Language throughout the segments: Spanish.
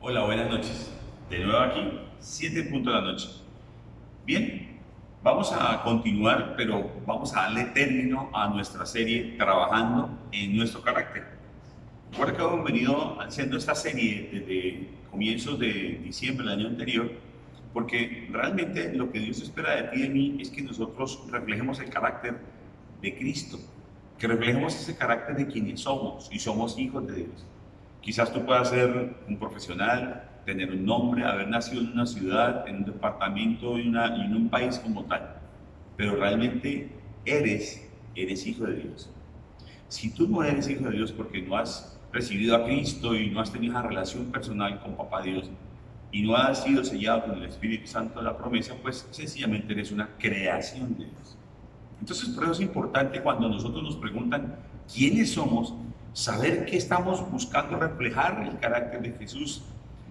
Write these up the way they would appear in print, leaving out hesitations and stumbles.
Hola, buenas noches. De nuevo aquí, 7 en punto de la noche. Bien, vamos a continuar, pero vamos a darle término a nuestra serie Trabajando en nuestro carácter. Recuerda que hemos venido haciendo esta serie desde comienzos de diciembre del año anterior, porque realmente lo que Dios espera de ti y de mí es que nosotros reflejemos el carácter de Cristo, que reflejemos ese carácter de quienes somos y somos hijos de Dios. Quizás tú puedas ser un profesional, tener un nombre, haber nacido en una ciudad, en un departamento y en un país como tal, pero realmente eres hijo de Dios. Si tú no eres hijo de Dios porque no has recibido a Cristo y no has tenido una relación personal con Papá Dios y no has sido sellado con el Espíritu Santo de la promesa, pues sencillamente eres una creación de Dios. Entonces, por eso es importante cuando nosotros nos preguntan quiénes somos, saber que estamos buscando reflejar el carácter de Jesús,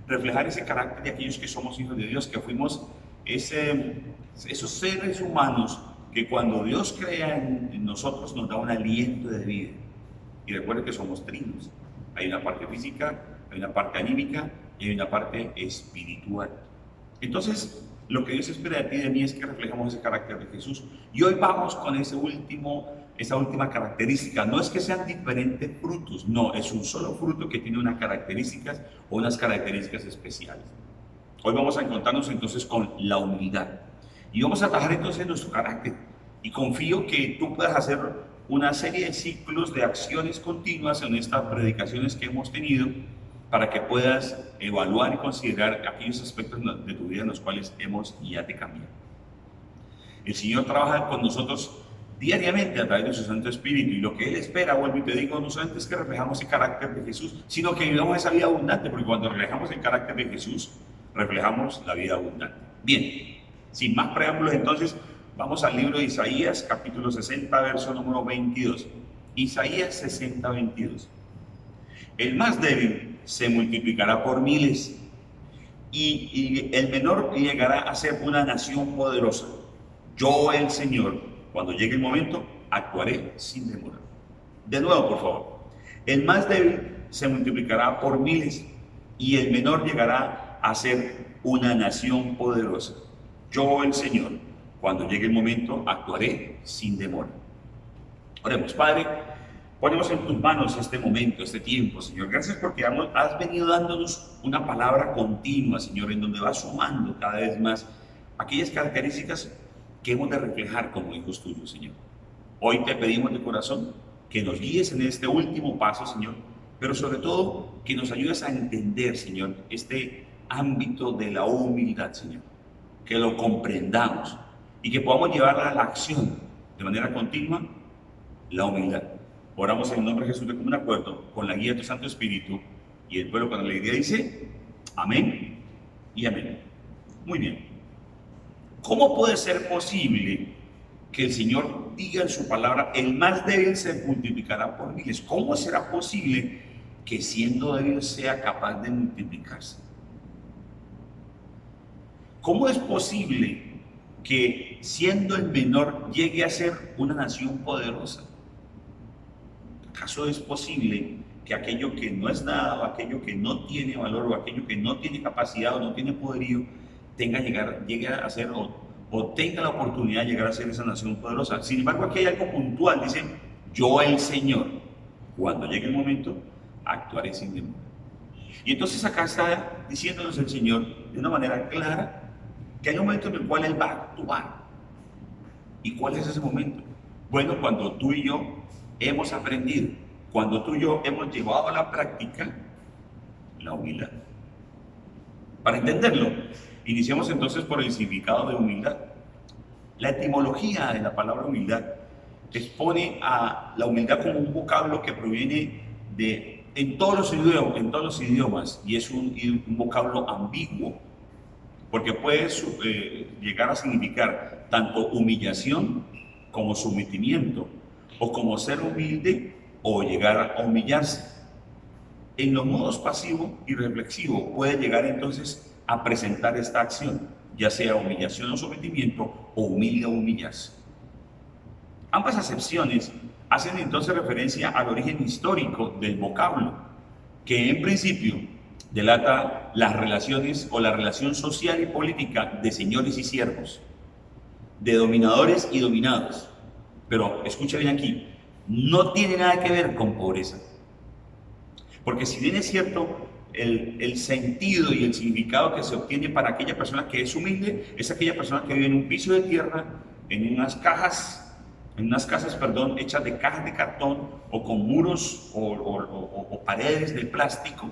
reflejar ese carácter de aquellos que somos hijos de Dios, que fuimos esos seres humanos que cuando Dios crea en nosotros nos da un aliento de vida. Y recuerden que somos trinos. Hay una parte física, hay una parte anímica y hay una parte espiritual. Entonces, lo que Dios espera de ti y de mí es que reflejemos ese carácter de Jesús. Y hoy vamos con esa última característica. No es que sean diferentes frutos, no, es un solo fruto que tiene unas características o unas características especiales. Hoy vamos a encontrarnos entonces con la humildad. Y vamos a trabajar entonces nuestro carácter. Y confío que tú puedas hacer una serie de ciclos de acciones continuas en estas predicaciones que hemos tenido para que puedas evaluar y considerar aquellos aspectos de tu vida en los cuales hemos ya te cambiado. El Señor trabaja con nosotros diariamente a través de su Santo Espíritu y lo que Él espera, vuelvo y te digo, no solamente es que reflejamos el carácter de Jesús, sino que vivamos esa vida abundante, porque cuando reflejamos el carácter de Jesús, reflejamos la vida abundante. Bien, sin más preámbulos entonces, vamos al libro de Isaías, capítulo 60, verso número 22. Isaías 60, 22. El más débil se multiplicará por miles y el menor llegará a ser una nación poderosa. Yo, el Señor, cuando llegue el momento, actuaré sin demora. De nuevo, por favor. El más débil se multiplicará por miles y el menor llegará a ser una nación poderosa. Yo, el Señor, cuando llegue el momento, actuaré sin demora. Oremos, Padre, ponemos en tus manos este momento, este tiempo, Señor. Gracias porque has venido dándonos una palabra continua, Señor, en donde vas sumando cada vez más aquellas características que hemos de reflejar como hijos tuyos, Señor. Hoy te pedimos de corazón que nos guíes en este último paso, Señor, pero sobre todo que nos ayudes a entender, Señor, este ámbito de la humildad, Señor. Que lo comprendamos y que podamos llevarla a la acción de manera continua, la humildad. Oramos en el nombre de Jesús de común acuerdo, con la guía de tu Santo Espíritu, y el pueblo con alegría dice, amén y amén. Muy bien. ¿Cómo puede ser posible que el Señor diga en su palabra, el más débil se multiplicará por miles? ¿Cómo será posible que siendo débil sea capaz de multiplicarse? ¿Cómo es posible que siendo el menor llegue a ser una nación poderosa? ¿Acaso es posible que aquello que no es nada, o aquello que no tiene valor, o aquello que no tiene capacidad, o no tiene poderío, llegue a ser, o tenga la oportunidad de llegar a ser esa nación poderosa? Sin embargo, aquí hay algo puntual, dice, yo el Señor, cuando llegue el momento, actuaré sin demora. Y entonces acá está diciéndonos el Señor de una manera clara que hay un momento en el cual Él va a actuar. ¿Y cuál es ese momento? Bueno, cuando tú y yo hemos aprendido, cuando tú y yo hemos llevado a la práctica la humildad. Para entenderlo, iniciamos entonces por el significado de humildad. La etimología de la palabra humildad expone a la humildad como un vocablo que proviene en todos los idiomas, y es un vocablo ambiguo, porque puede llegar a significar tanto humillación como sometimiento, o como ser humilde o llegar a humillarse. En los modos pasivo y reflexivo puede llegar entonces a presentar esta acción, ya sea humillación o sometimiento, o humilde o humillarse. Ambas acepciones hacen entonces referencia al origen histórico del vocablo, que en principio delata las relaciones o la relación social y política de señores y siervos, de dominadores y dominados. Pero escucha bien aquí, no tiene nada que ver con pobreza. Porque si bien es cierto, el sentido y el significado que se obtiene para aquella persona que es humilde es aquella persona que vive en un piso de tierra, en unas casas, perdón, hechas de cajas de cartón o con muros o paredes de plástico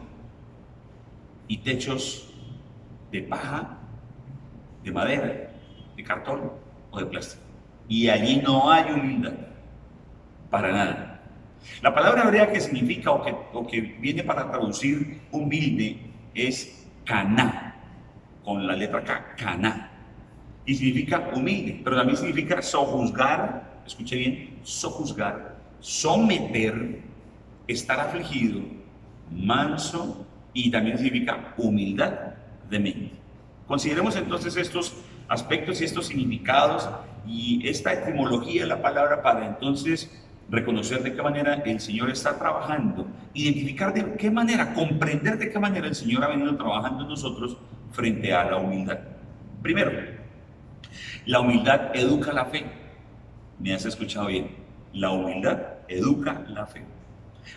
y techos de paja, de madera, de cartón o de plástico. Y allí no hay humildad, para nada. La palabra hebrea que significa o que viene para traducir humilde es caná, con la letra K, caná. Y significa humilde, pero también significa sojuzgar, escuche bien, sojuzgar, someter, estar afligido, manso, y también significa humildad de mente. Consideremos entonces estos aspectos y estos significados y esta etimología de la palabra para entonces reconocer de qué manera el Señor está trabajando, identificar de qué manera, comprender de qué manera el Señor ha venido trabajando en nosotros frente a la humildad. Primero, la humildad educa la fe. ¿Me has escuchado bien? La humildad educa la fe.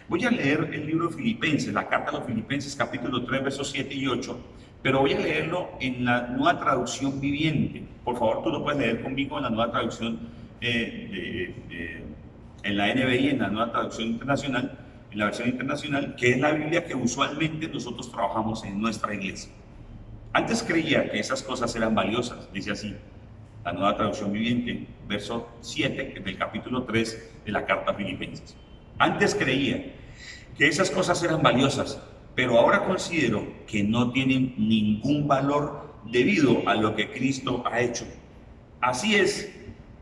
Voy a leer el libro de Filipenses, la carta a los Filipenses, capítulo 3, versos 7 y 8, pero voy a leerlo en la nueva traducción viviente. Por favor, tú lo puedes leer conmigo en la nueva traducción en la NBI, en la nueva traducción internacional, en la versión internacional, que es la Biblia que usualmente nosotros trabajamos en nuestra iglesia. Antes creía que esas cosas eran valiosas, dice así, la nueva traducción viviente, verso 7 del capítulo 3 de la carta a Filipenses. Antes creía que esas cosas eran valiosas, pero ahora considero que no tienen ningún valor debido a lo que Cristo ha hecho. Así es,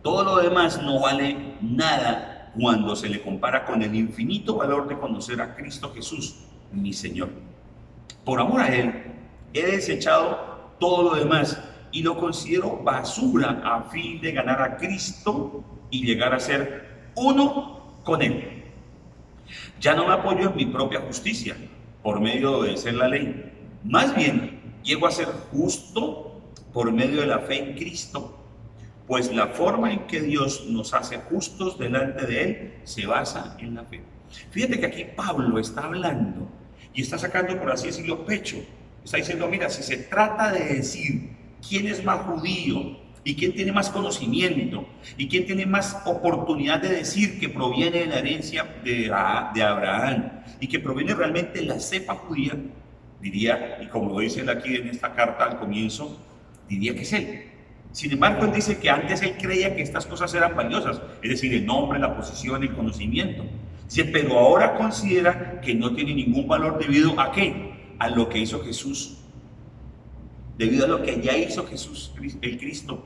todo lo demás no vale nada cuando se le compara con el infinito valor de conocer a Cristo Jesús, mi Señor. Por amor a Él, he desechado todo lo demás y lo considero basura a fin de ganar a Cristo y llegar a ser uno con Él. Ya no me apoyo en mi propia justicia por medio de obedecer la ley. Más bien, llego a ser justo por medio de la fe en Cristo, pues la forma en que Dios nos hace justos delante de Él se basa en la fe. Fíjate que aquí Pablo está hablando y está sacando, por así decirlo, pecho. Está diciendo, mira, si se trata de decir quién es más judío y quién tiene más conocimiento y quién tiene más oportunidad de decir que proviene de la herencia de Abraham y que proviene realmente de la cepa judía, diría, y como lo dice él aquí en esta carta al comienzo, diría que es él. Sin embargo, él dice que antes él creía que estas cosas eran valiosas, es decir, el nombre, la posición, el conocimiento. Dice, pero ahora considera que no tiene ningún valor debido a ¿qué? A lo que hizo Jesús. Debido a lo que ya hizo Jesús, el Cristo.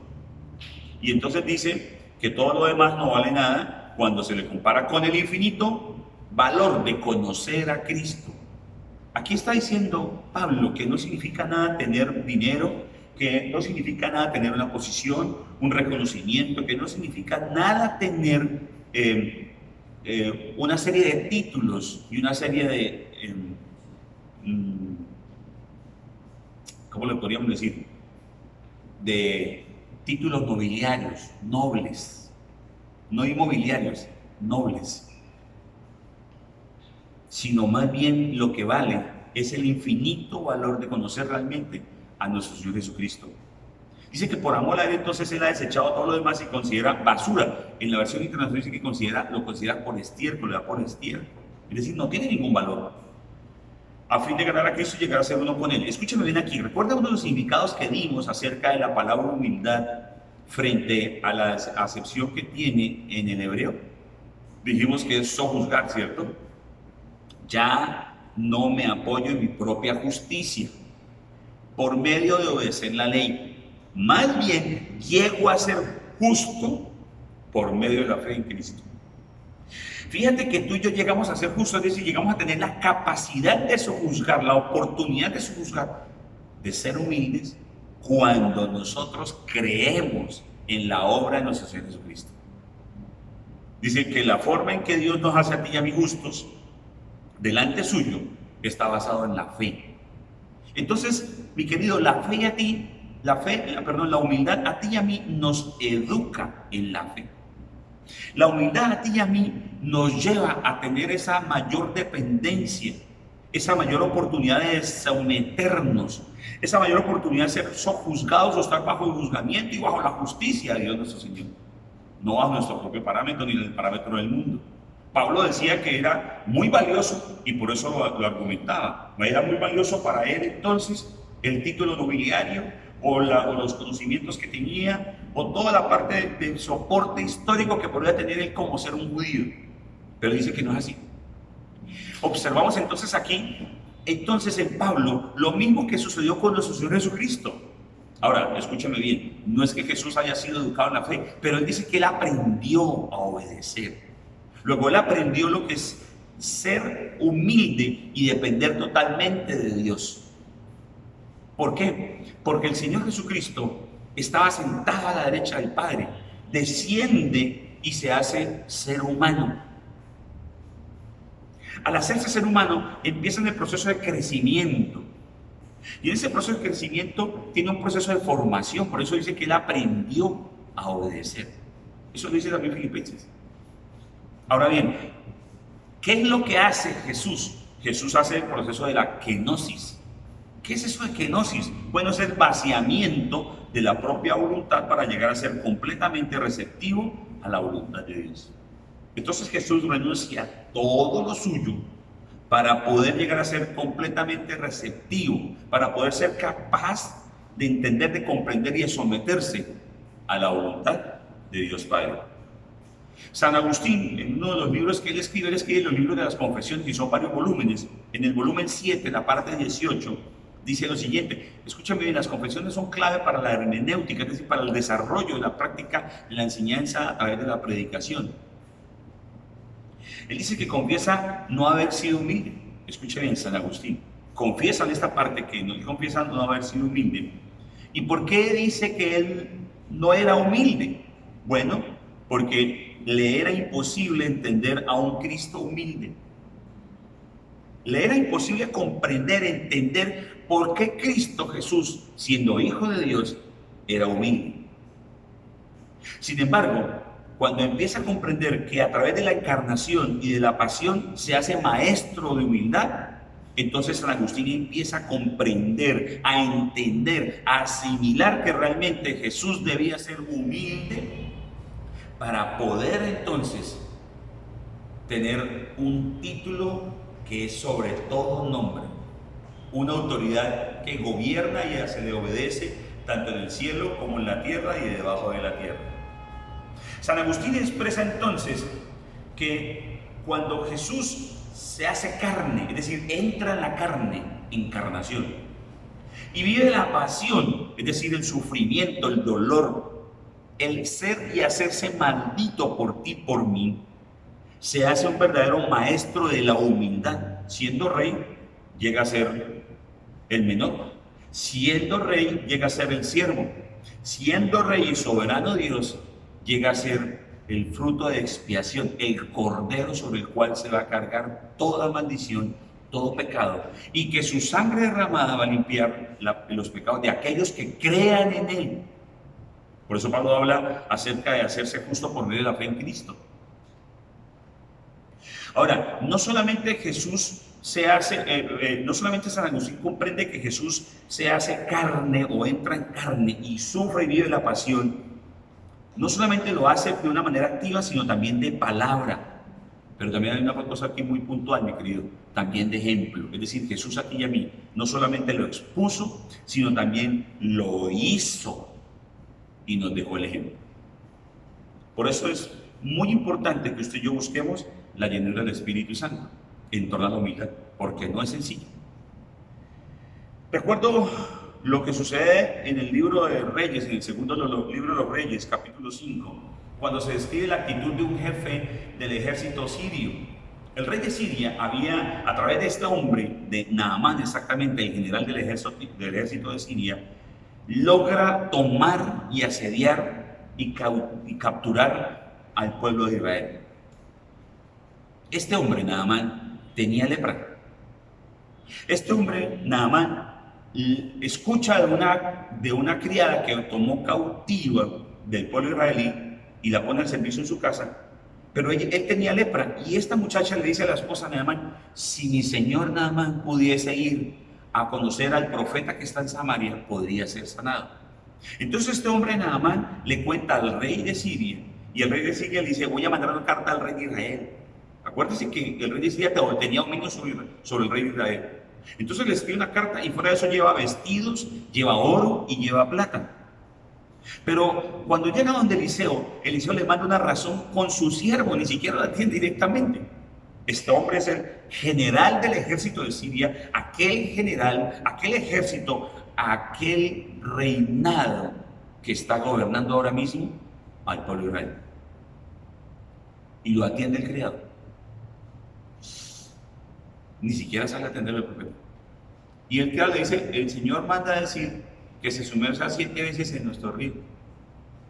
Y entonces dice que todo lo demás no vale nada cuando se le compara con el infinito valor de conocer a Cristo. Aquí está diciendo Pablo que no significa nada tener dinero, que no significa nada tener una posición, un reconocimiento, que no significa nada tener una serie de títulos y una serie de, ¿cómo le podríamos decir? De títulos nobiliarios, nobles, no inmobiliarios, nobles, sino más bien lo que vale es el infinito valor de conocer realmente a nuestro Señor Jesucristo. Dice que por amor a Él entonces Él ha desechado todo lo demás y considera basura. En la versión internacional dice que lo considera por estiércol, le da por estiércol. Es decir, no tiene ningún valor. A fin de ganar a Cristo y llegar a ser uno con Él. Escúchame bien aquí. ¿Recuerda uno de los significados que dimos acerca de la palabra humildad frente a la acepción que tiene en el hebreo? Dijimos que es sojuzgar, ¿cierto? Ya no me apoyo en mi propia justicia por medio de obedecer la ley. Más bien, llego a ser justo por medio de la fe en Cristo. Fíjate que tú y yo llegamos a ser justos, es decir, llegamos a tener la capacidad de sojuzgar, la oportunidad de sojuzgar, de ser humildes, cuando nosotros creemos en la obra de nuestro Señor Jesucristo. Dice que la forma en que Dios nos hace a ti y a mí justos delante suyo está basado en la fe. Entonces, mi querido, la fe a ti, perdón, la humildad a ti y a mí nos educa en la fe. La humildad a ti y a mí nos lleva a tener esa mayor dependencia, esa mayor oportunidad de someternos, esa mayor oportunidad de ser sojuzgados o estar bajo el juzgamiento y bajo la justicia de Dios nuestro Señor. No bajo nuestro propio parámetro ni el parámetro del mundo. Pablo decía que era muy valioso y por eso lo argumentaba. Era muy valioso para él entonces el título nobiliario o los conocimientos que tenía o toda la parte del soporte histórico que podría tener él como ser un judío. Pero dice que no es así. Observamos entonces aquí, entonces en Pablo, lo mismo que sucedió con nuestro Señor Jesucristo. Ahora, escúchame bien, no es que Jesús haya sido educado en la fe, pero él dice que él aprendió a obedecer. Luego él aprendió lo que es ser humilde y depender totalmente de Dios. ¿Por qué? Porque el Señor Jesucristo estaba sentado a la derecha del Padre, desciende y se hace ser humano. Al hacerse ser humano, empieza en el proceso de crecimiento. Y en ese proceso de crecimiento tiene un proceso de formación, por eso dice que él aprendió a obedecer. Eso lo dice también Filipenses. Ahora bien, ¿qué es lo que hace Jesús? Jesús hace el proceso de la kenosis. ¿Qué es eso de kenosis? Bueno, es el vaciamiento de la propia voluntad para llegar a ser completamente receptivo a la voluntad de Dios. Entonces Jesús renuncia a todo lo suyo para poder llegar a ser completamente receptivo, para poder ser capaz de entender, de comprender y de someterse a la voluntad de Dios Padre. San Agustín, en uno de los libros que él escribe los libros de las confesiones, y son varios volúmenes. En el volumen 7, la parte 18, dice lo siguiente: escúchame bien, las confesiones son clave para la hermenéutica, es decir, para el desarrollo de la práctica de la enseñanza a través de la predicación. Él dice que confiesa no haber sido humilde. Escuche bien, San Agustín. Confiesa en esta parte que no confiesa no haber sido humilde. ¿Y por qué dice que él no era humilde? Bueno, porque le era imposible entender a un Cristo humilde. Le era imposible comprender, entender por qué Cristo Jesús, siendo Hijo de Dios, era humilde. Sin embargo, cuando empieza a comprender que a través de la encarnación y de la pasión se hace maestro de humildad, entonces San Agustín empieza a comprender, a entender, a asimilar que realmente Jesús debía ser humilde para poder entonces tener un título que es sobre todo nombre, una autoridad que gobierna y se le obedece tanto en el cielo como en la tierra y debajo de la tierra. San Agustín expresa entonces que cuando Jesús se hace carne, es decir, entra en la carne, encarnación, y vive la pasión, es decir, el sufrimiento, el dolor, el ser y hacerse maldito por ti, por mí, se hace un verdadero maestro de la humildad. Siendo rey, llega a ser el menor. Siendo rey, llega a ser el siervo. Siendo rey y soberano Dios, llega a ser el fruto de expiación, el cordero sobre el cual se va a cargar toda maldición, todo pecado, y que su sangre derramada va a limpiar los pecados de aquellos que crean en él. Por eso Pablo habla acerca de hacerse justo por medio de la fe en Cristo. Ahora, no solamente Jesús se hace, no solamente San Agustín comprende que Jesús se hace carne o entra en carne y sufre y vive la pasión, no solamente lo hace de una manera activa, sino también de palabra. Pero también hay una cosa aquí muy puntual, mi querido, también de ejemplo. Es decir, Jesús a ti y a mí no solamente lo expuso, sino también lo hizo y nos dejó el ejemplo. Por eso es muy importante que usted y yo busquemos la llenura del Espíritu Santo en torno a la humildad, porque no es sencillo. Recuerdo lo que sucede en el libro de Reyes, en el segundo libro de los Reyes, capítulo 5, cuando se describe la actitud de un jefe del ejército sirio. El rey de Siria había, a través de este hombre, de Naamán exactamente, el general del ejército de Siria, logra tomar y asediar y capturar al pueblo de Israel. Este hombre, Naamán, tenía lepra. Este hombre, Naamán, y escucha de una criada que tomó cautiva del pueblo israelí y la pone al servicio en su casa, pero él tenía lepra y esta muchacha le dice a la esposa de Naamán, si mi señor Naamán pudiese ir a conocer al profeta que está en Samaria, podría ser sanado. Entonces este hombre Naamán le cuenta al rey de Siria y el rey de Siria le dice, voy a mandar una carta al rey de Israel. Acuérdense que el rey de Siria tenía dominio sobre el rey de Israel. Entonces le escribe una carta y fuera de eso lleva vestidos, lleva oro y lleva plata. Pero cuando llega donde Eliseo le manda una razón con su siervo, ni siquiera la atiende directamente. Este hombre es el general del ejército de Siria, aquel general, aquel ejército, aquel reinado que está gobernando ahora mismo al pueblo de Israel. Y lo atiende el criado. Ni siquiera sale a atender al profeta. Y el criado le dice, el Señor manda a decir que se sumerja 7 veces en nuestro río.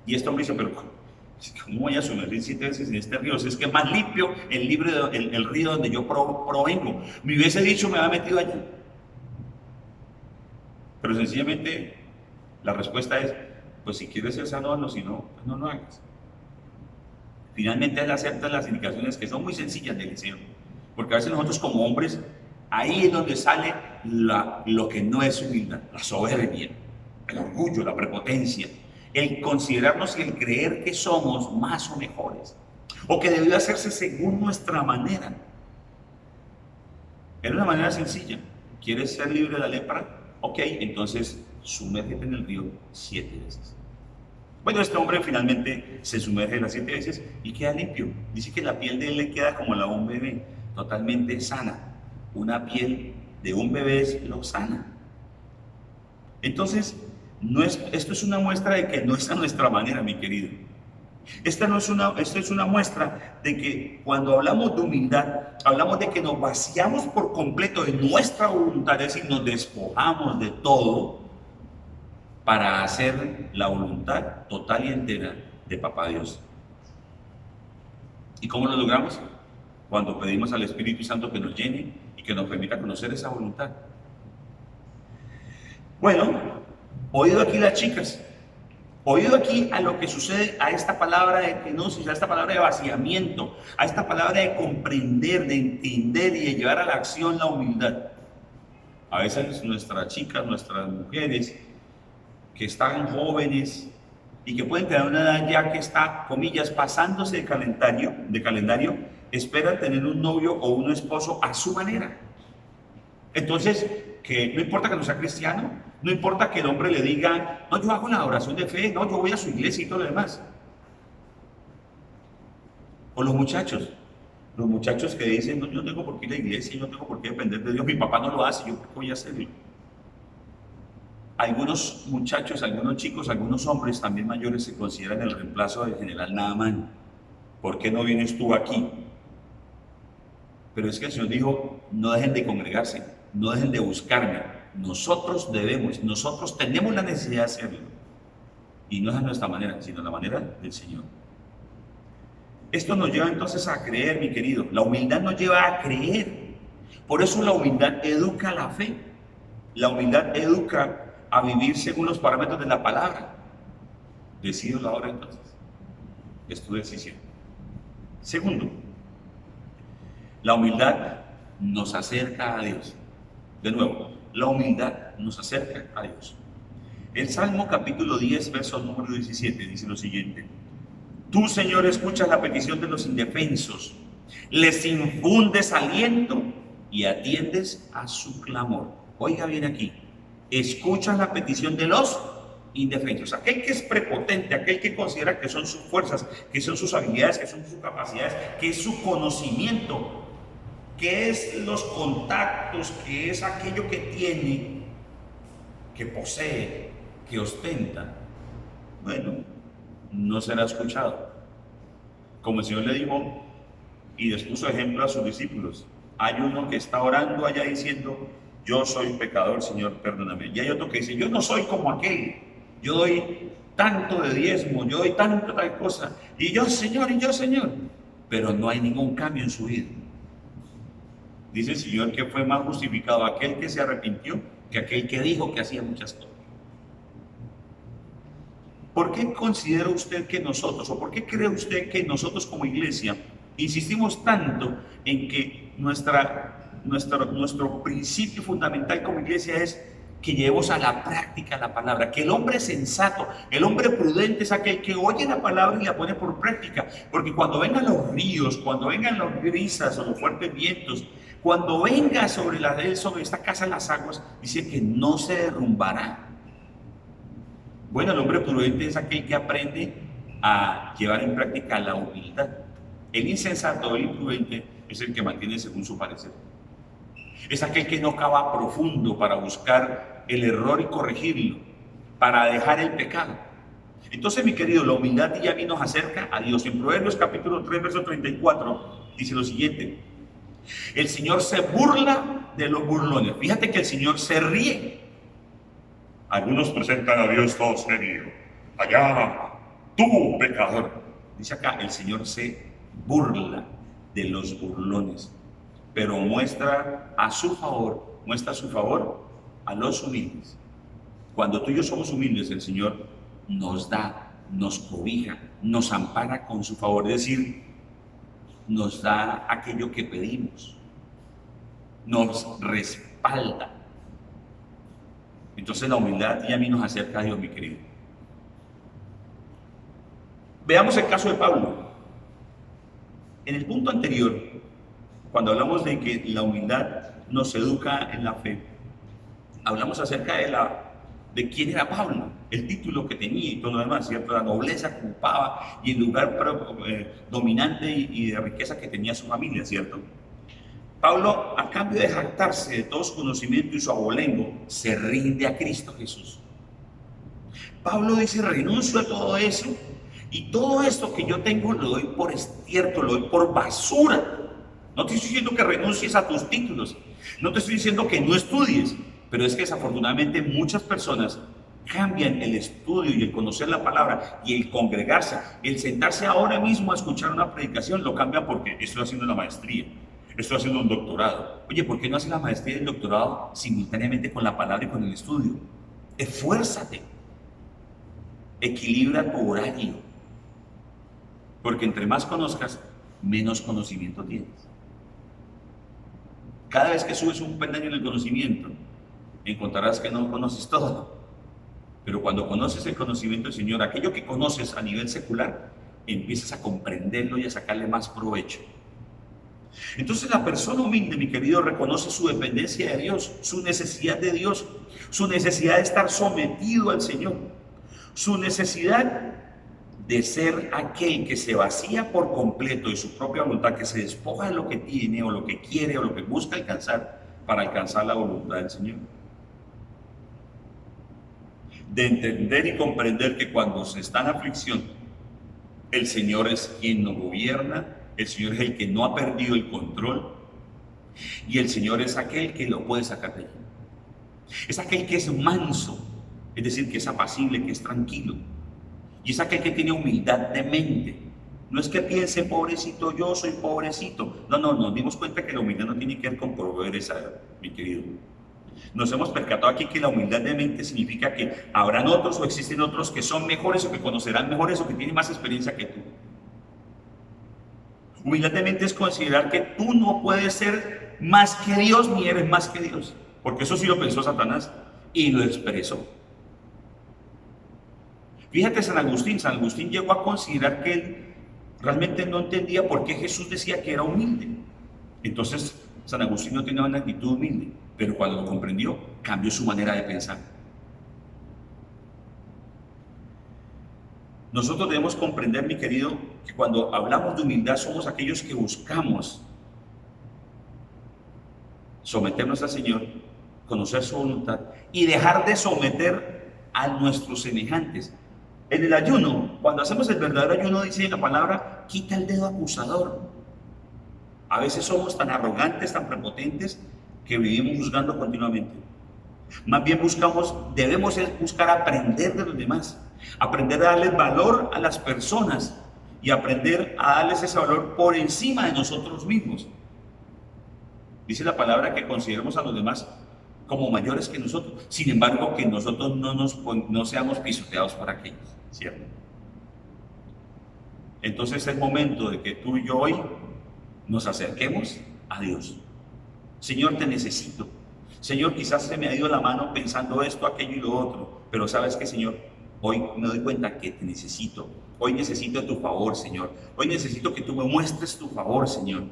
Y este hombre dice, pero ¿cómo voy a sumergir 7 veces en este río? Si es que es más limpio el río donde yo provengo. Me hubiese dicho, me había metido allá. Pero sencillamente la respuesta es, pues si quieres ser sano, hazlo, si no, pues no lo hagas. Finalmente él acepta las indicaciones que son muy sencillas del Eliseo. Porque a veces nosotros como hombres, ahí es donde sale lo que no es humildad, la soberbia, el orgullo, la prepotencia, el considerarnos y el creer que somos más o mejores, o que debió hacerse según nuestra manera. Era una manera sencilla. ¿Quieres ser libre de la lepra? Ok, entonces sumérgete en el río 7 veces. Bueno, este hombre finalmente se sumerge las 7 veces y queda limpio. Dice que la piel de él le queda como la de un bebé, totalmente sana. Una piel de un bebé es lo sana. Entonces, esto es una muestra de que no es a nuestra manera, mi querido. Esto es una muestra de que cuando hablamos de humildad, hablamos de que nos vaciamos por completo de nuestra voluntad, es decir, nos despojamos de todo para hacer la voluntad total y entera de Papá Dios. ¿Y cómo lo logramos? Cuando pedimos al Espíritu Santo que nos llene y que nos permita conocer esa voluntad. Bueno, oído aquí las chicas, oído aquí a lo que sucede, a esta palabra de kenosis, a esta palabra de vaciamiento, a esta palabra de comprender, de entender y de llevar a la acción la humildad. A veces nuestras chicas, nuestras mujeres, que están jóvenes y que pueden tener una edad ya que está, comillas, pasándose de calendario, esperan tener un novio o un esposo a su manera. Entonces, que no importa que no sea cristiano, no importa que el hombre le diga, no, yo hago la oración de fe, no, yo voy a su iglesia y todo lo demás. O los muchachos que dicen, no, yo no tengo por qué ir a la iglesia, yo no tengo por qué depender de Dios, mi papá no lo hace, yo por qué voy a hacerlo. Algunos muchachos, algunos chicos, algunos hombres también mayores se consideran el reemplazo del general Naamán. ¿Por qué no vienes tú aquí? Pero es que el Señor dijo, no dejen de congregarse, no dejen de buscarme. Nosotros tenemos la necesidad de hacerlo. Y no es a nuestra manera, sino a la manera del Señor. Esto nos lleva entonces a creer, mi querido. La humildad nos lleva a creer. Por eso la humildad educa la fe. La humildad educa a vivir según los parámetros de la palabra. Decido la hora entonces. Es tu decisión. Segundo, la humildad nos acerca a Dios. De nuevo, la humildad nos acerca a Dios. El Salmo capítulo 10, verso número 17 dice lo siguiente: Tú, Señor, escuchas la petición de los indefensos, les infundes aliento y atiendes a su clamor. Oiga bien aquí, escuchas la petición de los indefensos, aquel que es prepotente, aquel que considera que son sus fuerzas, que son sus habilidades, que son sus capacidades, que es su conocimiento, que es los contactos, que es aquello que tiene, que posee, que ostenta. Bueno, no será escuchado. Como el Señor le dijo y les puso ejemplo a sus discípulos, hay uno que está orando allá diciendo, yo soy pecador, Señor, perdóname. Y hay otro que dice, yo no soy como aquel, yo doy tanto de diezmo, yo doy tanto tal cosa, y yo, Señor, pero no hay ningún cambio en su vida. Dice el Señor que fue más justificado aquel que se arrepintió que aquel que dijo que hacía muchas cosas. ¿Por qué considera usted que nosotros, o por qué cree usted que nosotros como iglesia insistimos tanto en que nuestro principio fundamental como iglesia es que llevemos a la práctica la palabra? Que el hombre sensato, el hombre prudente es aquel que oye la palabra y la pone por práctica. Porque cuando vengan los ríos, cuando vengan las brisas o los fuertes vientos, cuando venga sobre esta casa las aguas, dice que no se derrumbará. Bueno, el hombre prudente es aquel que aprende a llevar en práctica la humildad. El insensato, el imprudente, es el que mantiene según su parecer. Es aquel que no cava profundo para buscar el error y corregirlo, para dejar el pecado. Entonces, mi querido, la humildad ya nos acerca a Dios. En Proverbios capítulo 3, verso 34, dice lo siguiente: el Señor se burla de los burlones. Fíjate que el Señor se ríe. Algunos presentan a Dios todo serio. Allá, tú, pecador. Dice acá, el Señor se burla de los burlones, pero muestra su favor a los humildes. Cuando tú y yo somos humildes, el Señor nos da, nos cobija, nos ampara con su favor, es decir, nos da aquello que pedimos, nos respalda. Entonces la humildad y a mí nos acerca a Dios, mi querido. Veamos el caso de Pablo. En el punto anterior, cuando hablamos de que la humildad nos educa en la fe, hablamos acerca de quién era Pablo, el título que tenía y todo lo demás, ¿cierto? La nobleza que ocupaba y el lugar dominante y de riqueza que tenía su familia, ¿cierto? Pablo, a cambio de jactarse de todo su conocimiento y su abolengo, se rinde a Cristo Jesús. Pablo dice: renuncio a todo eso y todo esto que yo tengo lo doy por estiércol, lo doy por basura. No te estoy diciendo que renuncies a tus títulos, no te estoy diciendo que no estudies, pero es que desafortunadamente muchas personas cambian el estudio y el conocer la palabra y el congregarse, el sentarse ahora mismo a escuchar una predicación, lo cambian porque estoy haciendo una maestría, estoy haciendo un doctorado. Oye, ¿por qué no haces la maestría y el doctorado simultáneamente con la palabra y con el estudio? Esfuérzate, equilibra tu horario, porque entre más conozcas, menos conocimiento tienes. Cada vez que subes un peldaño en el conocimiento, encontrarás que no conoces todo. Pero cuando conoces el conocimiento del Señor, aquello que conoces a nivel secular, empiezas a comprenderlo y a sacarle más provecho. Entonces la persona humilde, mi querido, reconoce su dependencia de Dios, su necesidad de Dios, su necesidad de estar sometido al Señor, su necesidad de ser aquel que se vacía por completo de su propia voluntad, que se despoja de lo que tiene o lo que quiere o lo que busca alcanzar para alcanzar la voluntad del Señor. De entender y comprender que cuando se está en aflicción, el Señor es quien nos gobierna, el Señor es el que no ha perdido el control y el Señor es aquel que lo puede sacar de allí. Es aquel que es manso, es decir, que es apacible, que es tranquilo. Y es aquel que tiene humildad de mente. No es que piense: pobrecito, yo soy pobrecito. No, nos dimos cuenta que la humildad no tiene que ver con pobreza, mi querido. Nos hemos percatado aquí que la humildad de mente significa que habrán otros o existen otros que son mejores o que conocerán mejores o que tienen más experiencia que tú. Humildad de mente es considerar que tú no puedes ser más que Dios ni eres más que Dios. Porque eso sí lo pensó Satanás y lo expresó. Fíjate, San Agustín llegó a considerar que él realmente no entendía por qué Jesús decía que era humilde. Entonces, San Agustín no tenía una actitud humilde, pero cuando lo comprendió, cambió su manera de pensar. Nosotros debemos comprender, mi querido, que cuando hablamos de humildad somos aquellos que buscamos someternos al Señor, conocer su voluntad y dejar de someter a nuestros semejantes. En el ayuno, cuando hacemos el verdadero ayuno, dice la palabra: quita el dedo acusador. A veces somos tan arrogantes, tan prepotentes, que vivimos juzgando continuamente. Más bien debemos buscar aprender de los demás, aprender a darles valor a las personas y aprender a darles ese valor por encima de nosotros mismos. Dice la palabra que consideremos a los demás como mayores que nosotros. Sin embargo, que nosotros no seamos pisoteados por aquellos, ¿cierto? Entonces es momento de que tú y yo hoy nos acerquemos a Dios. Señor, te necesito. Señor, quizás se me ha ido la mano pensando esto, aquello y lo otro, pero sabes que, Señor, hoy me doy cuenta que te necesito. Hoy necesito tu favor, Señor. Hoy necesito que tú me muestres tu favor, Señor.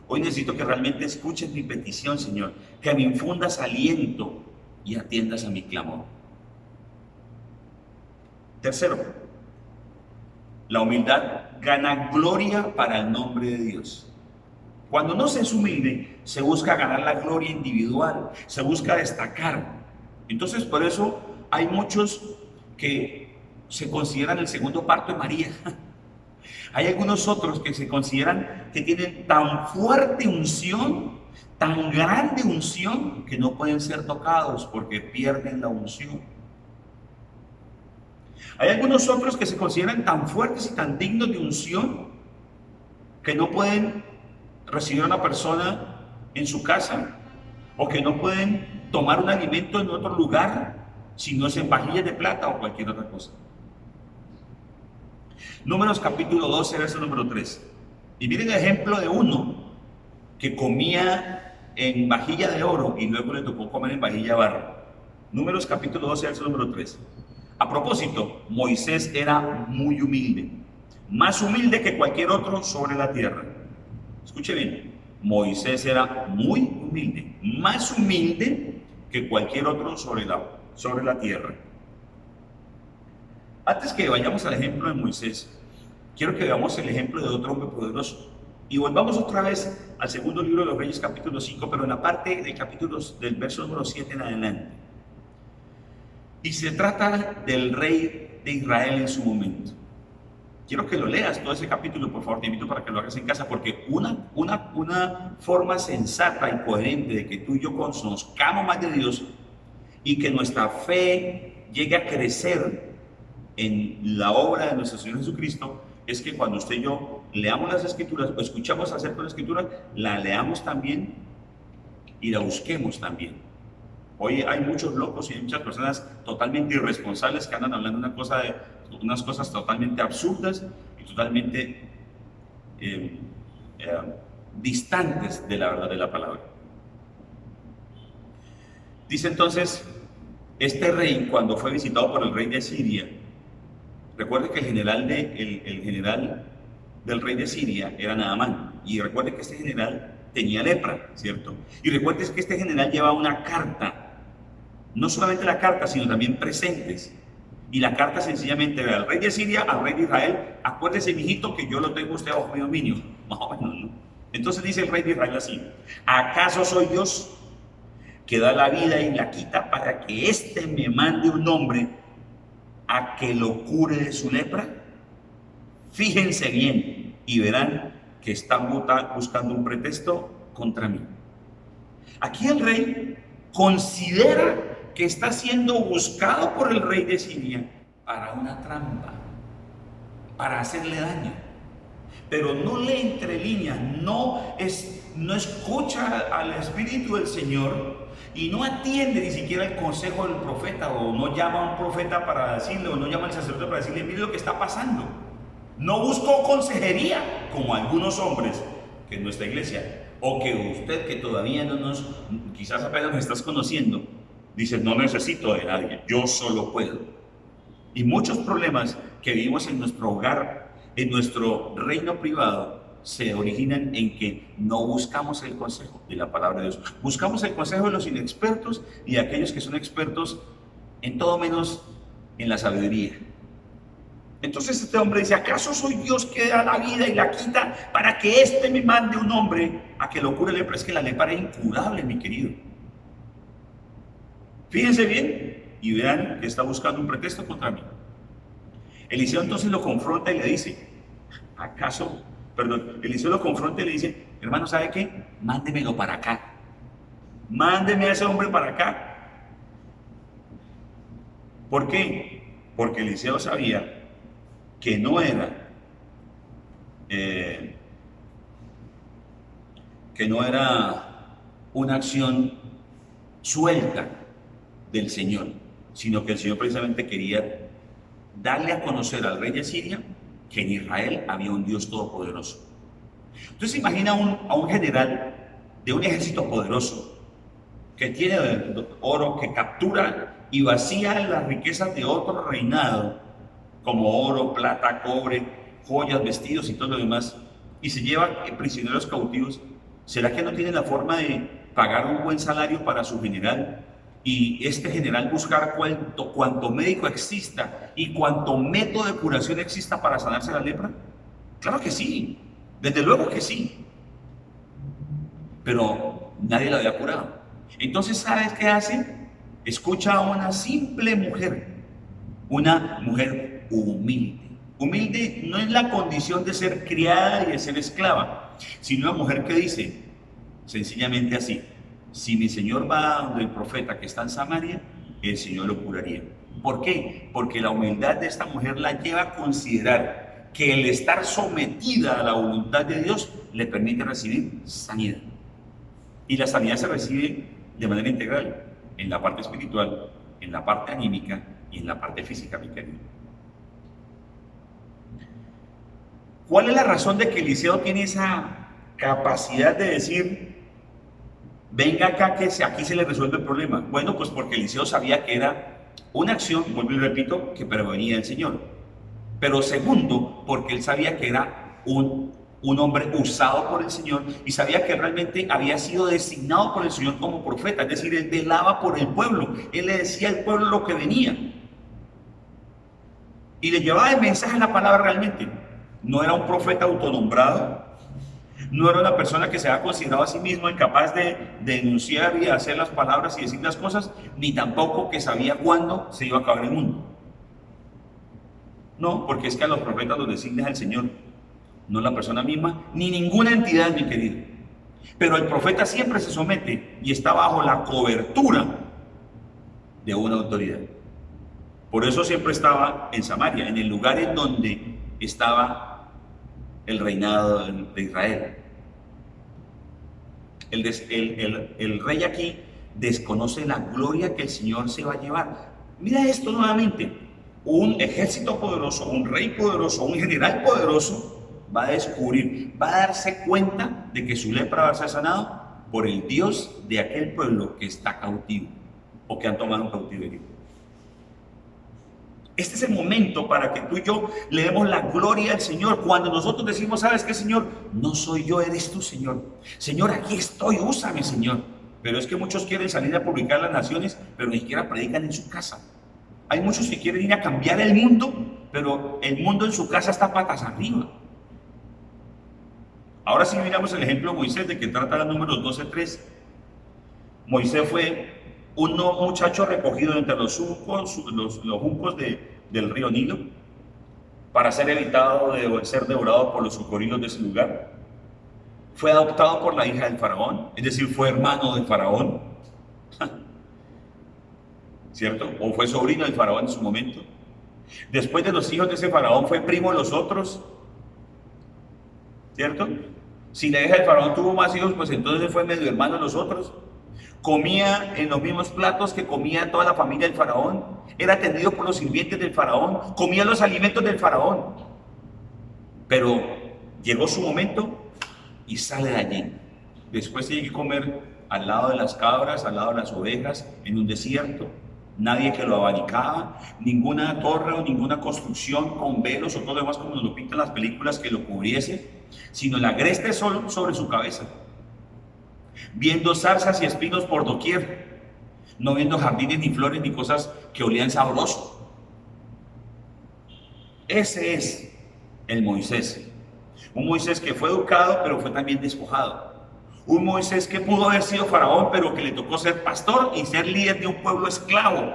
Hoy necesito que realmente escuches mi petición, Señor. Que me infundas aliento y atiendas a mi clamor. Tercero, la humildad gana gloria para el nombre de Dios. Cuando no se es humilde, se busca ganar la gloria individual, se busca destacar. Entonces, por eso hay muchos que se consideran el segundo parto de María. Hay algunos otros que se consideran que tienen tan fuerte unción, tan grande unción, que no pueden ser tocados porque pierden la unción. Hay algunos otros que se consideran tan fuertes y tan dignos de unción que no pueden recibir a una persona en su casa, o que no pueden tomar un alimento en otro lugar si no es en vajillas de plata o cualquier otra cosa. Números capítulo 12, verso número 3. Y miren el ejemplo de uno que comía en vajilla de oro y luego le tocó comer en vajilla de barro. Números capítulo 12, verso número 3. A propósito, Moisés era muy humilde, más humilde que cualquier otro sobre la tierra. Escuche bien, Moisés era muy humilde, más humilde que cualquier otro sobre la tierra. Antes que vayamos al ejemplo de Moisés, quiero que veamos el ejemplo de otro hombre poderoso. Y volvamos otra vez al segundo libro de los Reyes, capítulo 5, pero en la parte del verso número 7 en adelante. Y se trata del rey de Israel en su momento. Quiero que lo leas todo ese capítulo, por favor, te invito para que lo hagas en casa, porque una forma sensata y coherente de que tú y yo conozcamos más de Dios y que nuestra fe llegue a crecer en la obra de nuestro Señor Jesucristo es que cuando usted y yo leamos las Escrituras o escuchamos acerca de las Escrituras, la leamos también y la busquemos también. Hoy hay muchos locos y hay muchas personas totalmente irresponsables que andan hablando unas cosas totalmente absurdas y totalmente distantes de la verdad de la palabra. Dice entonces, este rey, cuando fue visitado por el rey de Siria, recuerde que el general del rey de Siria era Naamán, y recuerde que este general tenía lepra, ¿cierto? Y recuerde que este general llevaba una carta, no solamente la carta, sino también presentes. Y la carta sencillamente era al rey de Siria, al rey de Israel: acuérdese, mijito, que yo lo tengo usted bajo mi dominio. Más o menos, ¿no? Entonces dice el rey de Israel así: ¿acaso soy Dios que da la vida y la quita para que éste me mande un hombre a que lo cure de su lepra? Fíjense bien y verán que están buscando un pretexto contra mí. Aquí el rey considera que está siendo buscado por el rey de Siria para una trampa, para hacerle daño. Pero no lee entre líneas, no escucha al Espíritu del Señor y no atiende ni siquiera el consejo del profeta, o no llama a un profeta para decirle, o no llama al sacerdote para decirle: mire lo que está pasando. No buscó consejería como algunos hombres que en nuestra iglesia, o que usted que todavía quizás apenas nos estás conociendo, dice: no necesito de nadie, yo solo puedo. Y muchos problemas que vivimos en nuestro hogar, en nuestro reino privado, se originan en que no buscamos el consejo de la palabra de Dios. Buscamos el consejo de los inexpertos y de aquellos que son expertos en todo menos en la sabiduría. Entonces este hombre dice: ¿acaso soy Dios que da la vida y la quita para que éste me mande un hombre a que lo cure la lepra? Es que la lepra es incurable, mi querido. Fíjense bien y vean que está buscando un pretexto contra mí. Eliseo entonces lo confronta y le dice: Eliseo lo confronta y le dice: hermano, ¿sabe qué? Mándemelo para acá. Mándeme a ese hombre para acá. ¿Por qué? Porque Eliseo sabía que no era una acción suelta del Señor, sino que el Señor precisamente quería darle a conocer al rey de Siria que en Israel había un Dios todopoderoso. Entonces imagina a un general de un ejército poderoso que tiene oro, que captura y vacía las riquezas de otro reinado, como oro, plata, cobre, joyas, vestidos y todo lo demás, y se lleva prisioneros cautivos. ¿Será que no tiene la forma de pagar un buen salario para su general? Y este general buscar cuanto médico exista y cuanto método de curación exista para sanarse la lepra. Claro que sí, desde luego que sí. Pero nadie la había curado. Entonces, ¿sabes qué hace? Escucha a una simple mujer, una mujer humilde. Humilde no es la condición de ser criada y de ser esclava, sino una mujer que dice sencillamente así: si mi Señor va donde el profeta que está en Samaria, el Señor lo curaría. ¿Por qué? Porque la humildad de esta mujer la lleva a considerar que el estar sometida a la voluntad de Dios le permite recibir sanidad. Y la sanidad se recibe de manera integral, en la parte espiritual, en la parte anímica y en la parte física, mi querido. ¿Cuál es la razón de que Eliseo tiene esa capacidad de decir, venga acá que aquí se le resuelve el problema? Bueno, pues porque Eliseo sabía que era una acción, vuelvo y repito, que provenía del Señor. Pero segundo, porque él sabía que era un hombre usado por el Señor y sabía que realmente había sido designado por el Señor como profeta. Es decir, él velaba por el pueblo, él le decía al pueblo lo que venía y le llevaba el mensaje a la palabra realmente. No era un profeta autonombrado, no era una persona que se había considerado a sí mismo incapaz de denunciar y hacer las palabras y decir las cosas, ni tampoco que sabía cuándo se iba a acabar el mundo. No, porque es que a los profetas los designa el Señor, no la persona misma, ni ninguna entidad, mi querido. Pero el profeta siempre se somete y está bajo la cobertura de una autoridad. Por eso siempre estaba en Samaria, en el lugar en donde estaba el reinado de Israel. El rey aquí desconoce la gloria que el Señor se va a llevar. Mira esto nuevamente: un ejército poderoso, un rey poderoso, un general poderoso va a descubrir, va a darse cuenta de que su lepra va a ser sanado por el Dios de aquel pueblo que está cautivo o que han tomado un cautiverio. Este es el momento para que tú y yo le demos la gloria al Señor. Cuando nosotros decimos, ¿sabes qué, Señor? No soy yo, eres tú, Señor. Señor, aquí estoy, úsame, Señor. Pero es que muchos quieren salir a publicar las naciones, pero ni siquiera predican en su casa. Hay muchos que quieren ir a cambiar el mundo, pero el mundo en su casa está patas arriba. Ahora sí miramos el ejemplo de Moisés, de que trata los números 12:3. Moisés fue un muchacho recogido entre los juncos del río Nilo para ser evitado de ser devorado por los cocodrilos de ese lugar. Fue adoptado por la hija del faraón, es decir, fue hermano del faraón, ¿cierto? O fue sobrino del faraón en su momento. Después de los hijos de ese faraón fue primo de los otros, ¿cierto? Si la hija del faraón tuvo más hijos, pues entonces fue medio hermano de los otros. Comía en los mismos platos que comía toda la familia del faraón, era atendido por los sirvientes del faraón, comía los alimentos del faraón. Pero llegó su momento y sale de allí. Después tiene que comer al lado de las cabras, al lado de las ovejas, en un desierto. Nadie que lo abanicaba, ninguna torre o ninguna construcción con velos o todo lo demás como nos lo pintan las películas que lo cubriese, sino la agreste sol sobre su cabeza. Viendo zarzas y espinos por doquier, no viendo jardines ni flores ni cosas que olían sabroso. Ese es el Moisés. Un Moisés que fue educado, pero fue también despojado. Un Moisés que pudo haber sido faraón, pero que le tocó ser pastor y ser líder de un pueblo esclavo.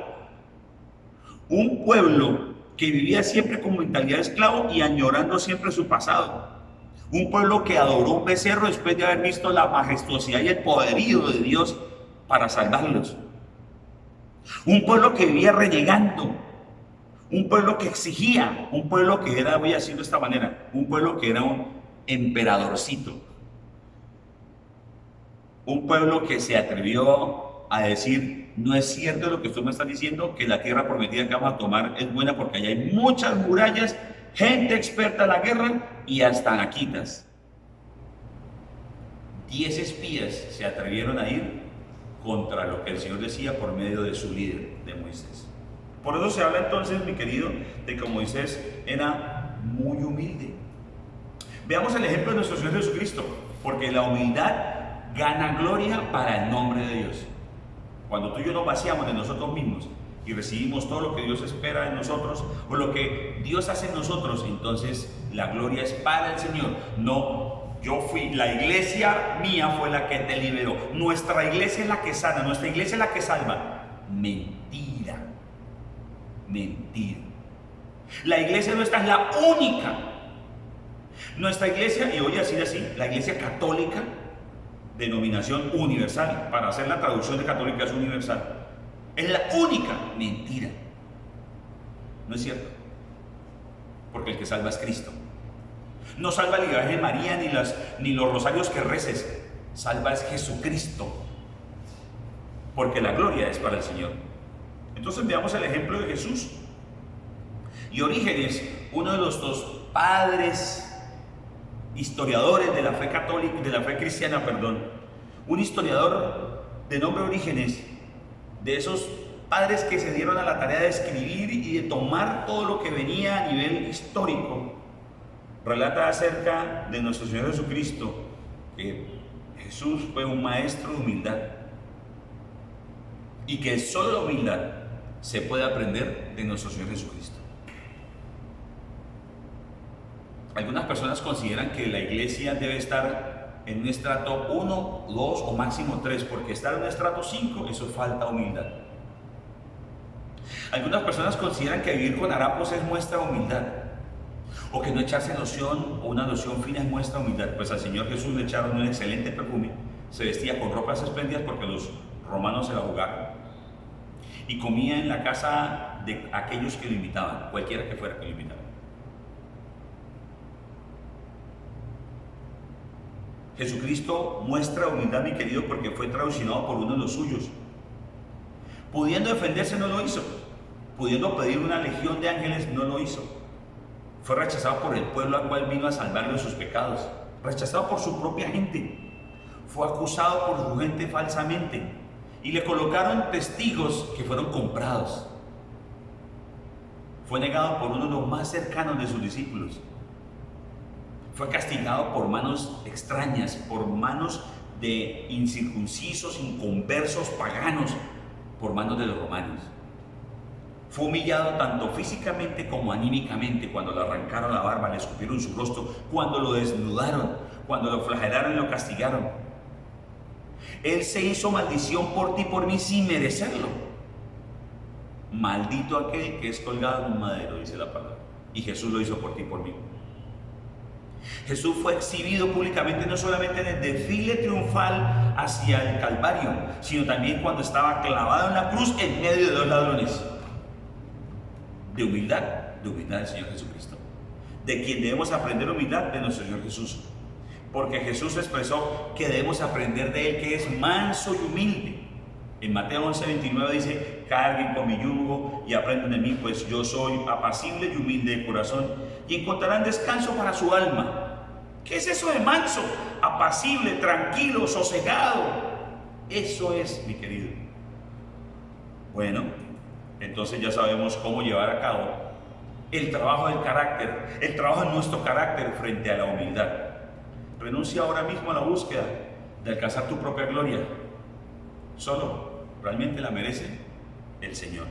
Un pueblo que vivía siempre con mentalidad de esclavo y añorando siempre su pasado. Un pueblo que adoró un becerro después de haber visto la majestuosidad y el poderío de Dios para salvarlos. Un pueblo que vivía renegando. Un pueblo que exigía. Un pueblo que era, voy a decirlo de esta manera, un pueblo que era un emperadorcito. Un pueblo que se atrevió a decir, no es cierto lo que tú me estás diciendo, que la tierra prometida que vamos a tomar es buena porque allá hay muchas murallas, gente experta en la guerra y hasta anaquitas. 10 espías se atrevieron a ir contra lo que el Señor decía por medio de su líder, de Moisés. Por eso se habla entonces, mi querido, de que Moisés era muy humilde. Veamos el ejemplo de nuestro Señor Jesucristo, porque la humildad gana gloria para el nombre de Dios. Cuando tú y yo nos vaciamos de nosotros mismos y recibimos todo lo que Dios espera de nosotros o lo que Dios hace en nosotros, entonces la gloria es para el Señor. No, yo fui, la iglesia mía fue la que te liberó. Nuestra iglesia es la que sana, nuestra iglesia es la que salva. Mentira. Mentira. La iglesia nuestra es la única. Nuestra iglesia, y voy a decir así, la iglesia católica, denominación universal, para hacer la traducción de católica es universal, es la única. Mentira. No es cierto. Porque el que salva es Cristo. No salva la Virgen María ni los rosarios que reces. Salva es Jesucristo. Porque la gloria es para el Señor. Entonces veamos el ejemplo de Jesús. Y Orígenes, uno de los dos padres historiadores de la fe católica, de la fe cristiana, un historiador de nombre Orígenes, de esos padres que se dieron a la tarea de escribir y de tomar todo lo que venía a nivel histórico, relata acerca de nuestro Señor Jesucristo, que Jesús fue un maestro de humildad y que solo la humildad se puede aprender de nuestro Señor Jesucristo. Algunas personas consideran que la iglesia debe estar en un estrato 1, 2 o máximo 3, porque estar en un estrato 5, eso falta humildad. Algunas personas consideran que vivir con harapos es muestra de humildad, o que no echarse loción o una loción fina es muestra de humildad. Pues al Señor Jesús le echaron un excelente perfume, se vestía con ropas espléndidas porque los romanos se la jugaron, y comía en la casa de aquellos que lo invitaban, cualquiera que fuera que lo invitaran. Jesucristo muestra humildad, mi querido, porque fue traicionado por uno de los suyos. Pudiendo defenderse, no lo hizo. Pudiendo pedir una legión de ángeles, no lo hizo. Fue rechazado por el pueblo al cual vino a salvarlo de sus pecados. Rechazado por su propia gente. Fue acusado por su gente falsamente. Y le colocaron testigos que fueron comprados. Fue negado por uno de los más cercanos de sus discípulos. Fue castigado por manos extrañas, por manos de incircuncisos, inconversos, paganos, por manos de los romanos. Fue humillado tanto físicamente como anímicamente, cuando le arrancaron la barba, le escupieron su rostro, cuando lo desnudaron, cuando lo flagelaron y lo castigaron. Él se hizo maldición por ti y por mí sin merecerlo. Maldito aquel que es colgado en un madero, dice la palabra. Y Jesús lo hizo por ti y por mí. Jesús fue exhibido públicamente no solamente en el desfile triunfal hacia el Calvario, sino también cuando estaba clavado en la cruz en medio de dos ladrones. De humildad del Señor Jesucristo. De quien debemos aprender humildad, de nuestro Señor Jesús. Porque Jesús expresó que debemos aprender de Él, que es manso y humilde. En Mateo 11:29 dice: carguen con mi yugo y aprendan de mí, pues yo soy apacible y humilde de corazón, y encontrarán descanso para su alma. ¿Qué es eso de manso? Apacible, tranquilo, sosegado. Eso es, mi querido. Bueno, entonces ya sabemos cómo llevar a cabo el trabajo del carácter, el trabajo de nuestro carácter frente a la humildad. Renuncia ahora mismo a la búsqueda de alcanzar tu propia gloria. Solo realmente la merece el Señor.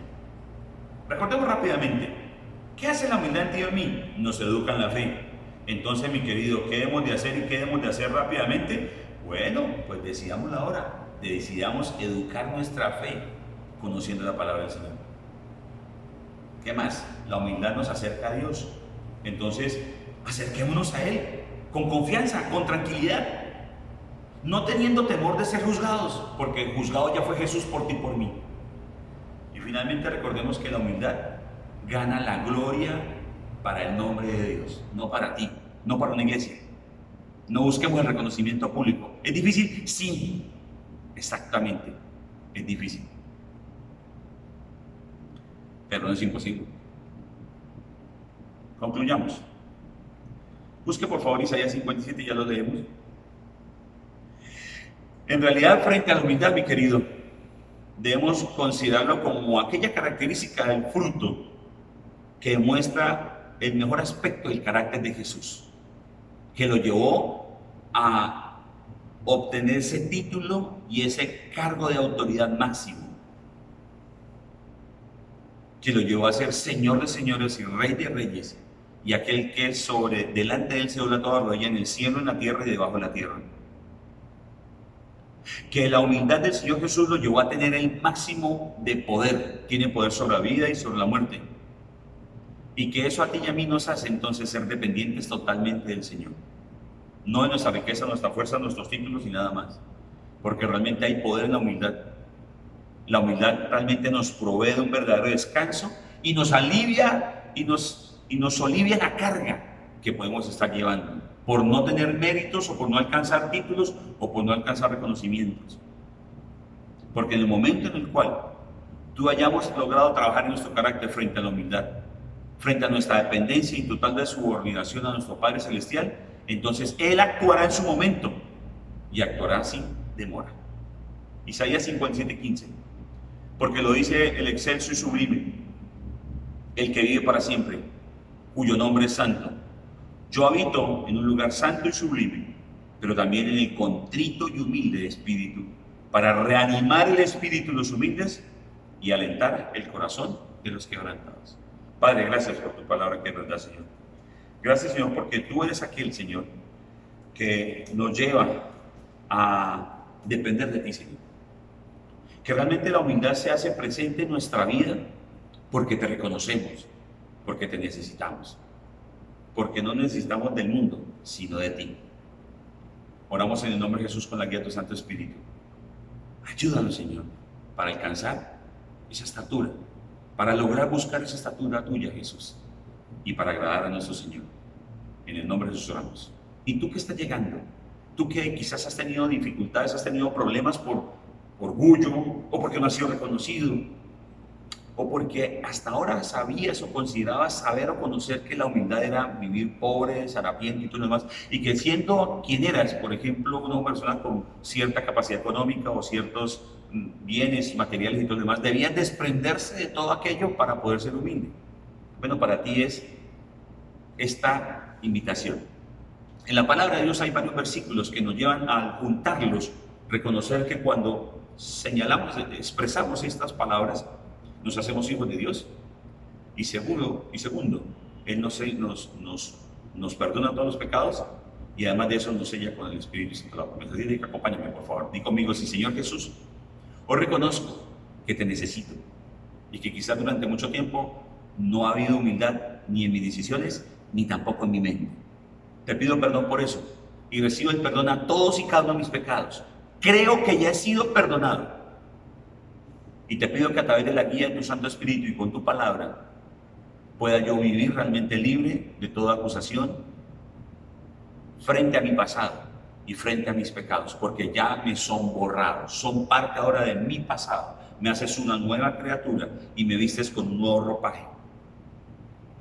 Recordemos rápidamente, ¿qué hace la humildad en ti y en mí? Nos educa en la fe. Entonces, mi querido, ¿qué debemos de hacer y qué debemos de hacer rápidamente? Bueno, pues decidamos la hora, decidamos educar nuestra fe conociendo la palabra del Señor. ¿Qué más? La humildad nos acerca a Dios. Entonces, acerquémonos a Él con confianza, con tranquilidad, no teniendo temor de ser juzgados, porque el juzgado ya fue Jesús por ti y por mí. Y finalmente recordemos que la humildad gana la gloria para el nombre de Dios, no para ti, no para una iglesia. No busquemos el reconocimiento público. ¿Es difícil? Sí, exactamente. Es difícil, pero no es imposible. Concluyamos. Busque por favor Isaías 57 y ya lo leemos. En realidad, frente a la humildad, mi querido, debemos considerarlo como aquella característica del fruto que demuestra el mejor aspecto del carácter de Jesús, que lo llevó a obtener ese título y ese cargo de autoridad máximo, que lo llevó a ser Señor de señores y Rey de reyes, y aquel que delante de él se dobla toda rodilla en el cielo, en la tierra y debajo de la tierra. Que la humildad del Señor Jesús lo llevó a tener el máximo de poder, tiene poder sobre la vida y sobre la muerte, y que eso a ti y a mí nos hace entonces ser dependientes totalmente del Señor, no de nuestra riqueza, nuestra fuerza, nuestros títulos y nada más, porque realmente hay poder en la humildad. La humildad realmente nos provee de un verdadero descanso y nos alivia y nos alivia la carga que podemos estar llevando por no tener méritos o por no alcanzar títulos o por no alcanzar reconocimientos. Porque en el momento en el cual tú hayamos logrado trabajar en nuestro carácter frente a la humildad, frente a nuestra dependencia y total de subordinación a nuestro Padre Celestial, entonces Él actuará en su momento y actuará sin demora. Isaías 57:15. Porque lo dice el excelso y sublime, el que vive para siempre, cuyo nombre es santo. Yo habito en un lugar santo y sublime, pero también en el contrito y humilde de espíritu, para reanimar el espíritu de los humildes y alentar el corazón de los quebrantados. Padre, gracias por tu palabra que nos da, Señor. Gracias, Señor, porque tú eres aquel, Señor, que nos lleva a depender de ti, Señor. Que realmente la humildad se hace presente en nuestra vida porque te reconocemos, porque te necesitamos, porque no necesitamos del mundo, sino de ti. Oramos en el nombre de Jesús con la guía de tu Santo Espíritu. Ayúdanos, Señor, para alcanzar esa estatura, para lograr buscar esa estatura tuya, Jesús, y para agradar a nuestro Señor. En el nombre de Jesús oramos. Y tú que estás llegando, tú que quizás has tenido dificultades, has tenido problemas por orgullo, o porque no has sido reconocido, o porque hasta ahora sabías o considerabas saber o conocer que la humildad era vivir pobre, harapiento y todo lo demás, y que siendo quien eras, por ejemplo, una persona con cierta capacidad económica o ciertos bienes materiales y todo lo demás, debías desprenderse de todo aquello para poder ser humilde. Bueno, para ti es esta invitación. En la palabra de Dios hay varios versículos que nos llevan a juntarlos, reconocer que cuando señalamos, expresamos estas palabras, nos hacemos hijos de Dios. Y segundo, Él nos perdona todos los pecados y además de eso nos sella con el Espíritu Santo la promesa. Dile que acompáñame, por favor. Di conmigo, sí, Señor Jesús, hoy reconozco que te necesito y que quizás durante mucho tiempo no ha habido humildad ni en mis decisiones ni tampoco en mi mente. Te pido perdón por eso y recibo el perdón a todos y cada uno de mis pecados. Creo que ya he sido perdonado. Y te pido que a través de la guía de tu Santo Espíritu y con tu palabra pueda yo vivir realmente libre de toda acusación frente a mi pasado y frente a mis pecados, porque ya me son borrados, son parte ahora de mi pasado. Me haces una nueva criatura y me vistes con un nuevo ropaje.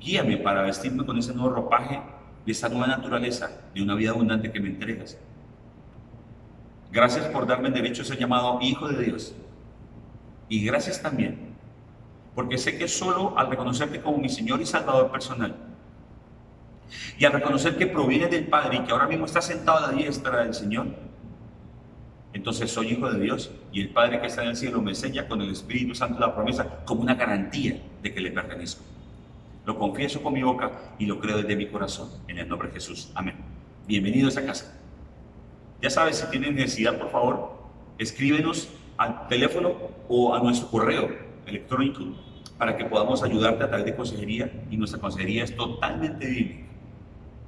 Guíame para vestirme con ese nuevo ropaje de esa nueva naturaleza, de una vida abundante que me entregas. Gracias por darme el derecho a ser llamado Hijo de Dios. Y gracias también, porque sé que solo al reconocerte como mi Señor y Salvador personal, y al reconocer que proviene del Padre y que ahora mismo está sentado a la diestra del Señor, entonces soy hijo de Dios y el Padre que está en el cielo me sella con el Espíritu Santo la promesa como una garantía de que le pertenezco. Lo confieso con mi boca y lo creo desde mi corazón, en el nombre de Jesús. Amén. Bienvenidos a casa. Ya sabes, si tienes necesidad, por favor, escríbenos al teléfono o a nuestro correo electrónico para que podamos ayudarte a través de consejería, y nuestra consejería es totalmente bíblica.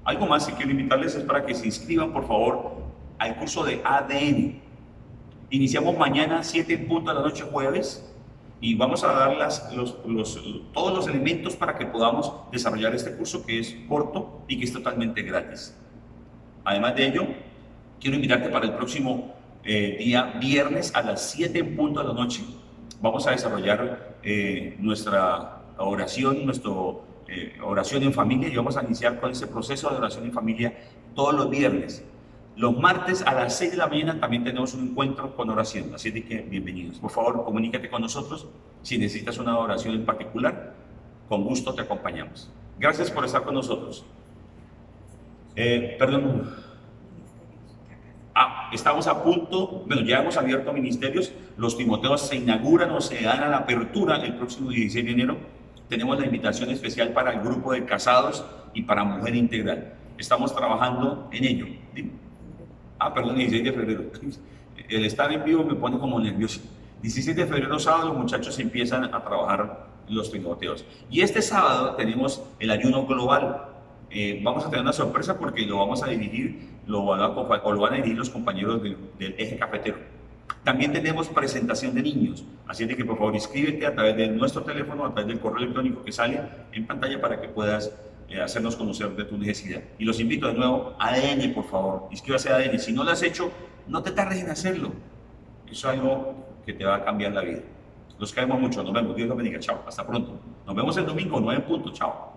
Algo más que quiero invitarles es para que se inscriban, por favor, al curso de ADN. Iniciamos mañana 7 en punto de la noche, jueves, y vamos a dar todos los elementos para que podamos desarrollar este curso, que es corto y que es totalmente gratis. Además de ello, quiero invitarte para el próximo día viernes a las 7 en punto de la noche. Vamos a desarrollar nuestra oración, oración en familia, y vamos a iniciar con ese proceso de oración en familia todos los viernes. Los martes a las 6 de la mañana también tenemos un encuentro con oración, así de que bienvenidos. Por favor, comunícate con nosotros si necesitas una oración en particular. Con gusto te acompañamos. Gracias por estar con nosotros. Perdón. Estamos a punto, bueno, ya hemos abierto ministerios, los Timoteos se inauguran o se dan a la apertura el próximo 16 de enero. Tenemos la invitación especial para el grupo de casados y para Mujer Integral. Estamos trabajando en ello. Perdón, 16 de febrero. El estar en vivo me pone como nervioso. 16 de febrero, sábado, los muchachos empiezan a trabajar los Timoteos. Y este sábado tenemos el ayuno global. Vamos a tener una sorpresa porque lo vamos a dirigir, lo van a dirigir los compañeros del eje cafetero. También tenemos presentación de niños, así de que por favor inscríbete a través de nuestro teléfono, a través del correo electrónico que sale en pantalla para que puedas hacernos conocer de tu necesidad. Y los invito de nuevo a ADN, por favor, inscríbase a ADN. Si no lo has hecho, no te tardes en hacerlo. Eso es algo que te va a cambiar la vida. Los queremos mucho, nos vemos, Dios los bendiga, chao, hasta pronto. Nos vemos el domingo, 9 en punto, chao.